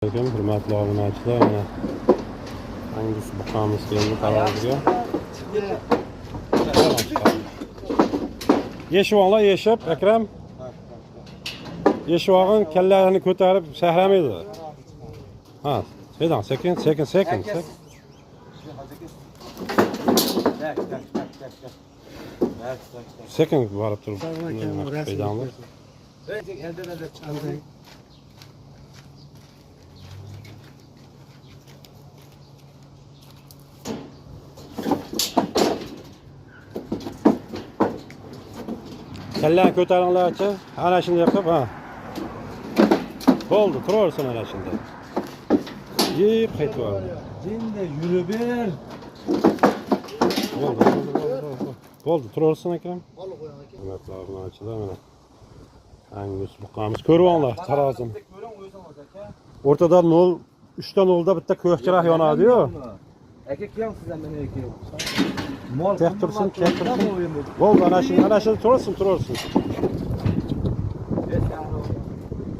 Hurmatli obunachilar, mana hangisi buqamiz keldi taroziga. Yeshivonlar yeshib, Akram. Yeshivog'in kallarini ko'tarib shahramaydi. Ha, sekin. Sekin borib turib. Kallarni ko'taringlar-chi. Ana shunday qilib, ha. Bo'ldi, turaversin ana shunday. Yeb qaytib oldi. Endi yurib ber. Bo'ldi, turaversin Akram. Hurmatli obunachilar, mana hangus buqamiz ko'rvonlar tarozini. O'rtada 0, 3 ta 0 da bitta ko'kchiroq yonadi-yu. Aka kiyam sizdan meni kiyam. Mol tek tursin. Bo'ldi, ana shuni turaversin.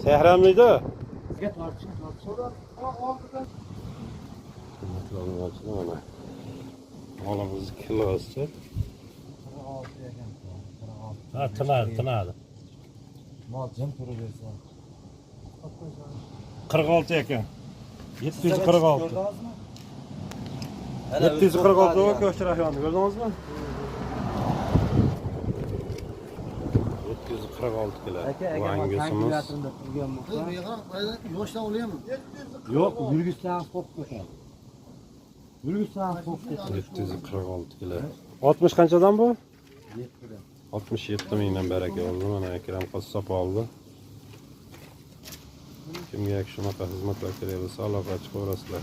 Sehramlıydı. Sizga tortishim. Malımız kilosu. Ha, tınadi. Mol jim turaversa. 46 ekan. 746. 746 o ko'chira yondi, ko'rdingizmi? 746 kilo. Vangusimiz. Yoshdan olaymi? Yo'q, yurgisdan qo'p ketadi. 746 kilo. 60 qanchadan bu? 7dan. 67 mingdan baraka oldu. Mana Akram qassob oldi. Kimga shunaqa xizmatlar kerak bo'lsa, aloqa chiqaverasizlar.